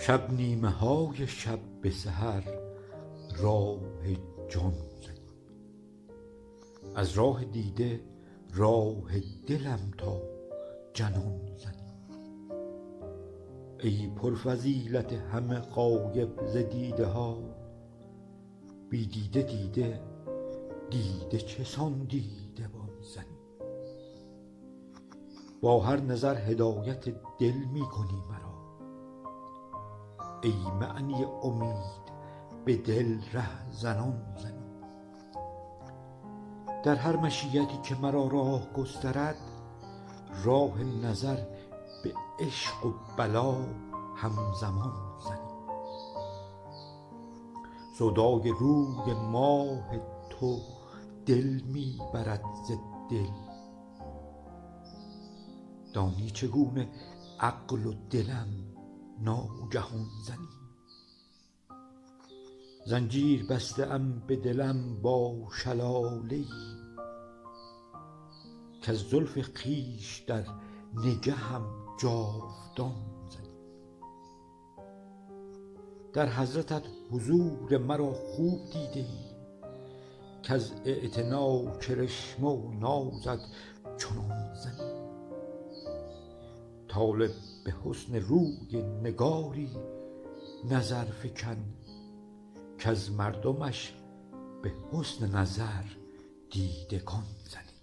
شب نیمه های شب به سحر راه جان زنی، از راه دیده راه دلم تا جنان زنی. ای پرفضیلت همه غایب ز دیده ها، بی دیده دیده دیده چسان دیده بان زنی. با هر نظر هدایت دل می کنی مرا، ای معنی امید به دل ره زنان زنی. در هر مشیتی که مرا راه گسترد، راه نظر به عشق و بلا همزمان زنی. سودای روی ماه تو دل می برد ز دل، دانی چگونه عقل و دلم ناگهان زنی. زنجیر بسته ام به دلم با شلاله ای، کز زلف خویش در نگهم جاودان زنی. در حضرتت حضور مرا خوب دیده ای، کز اعتنا کرشمه و نازت چنان زنی. طالب به حسن روی نگاری نظر فکن، کز مردمش به حسن نظر دیدگان زنی.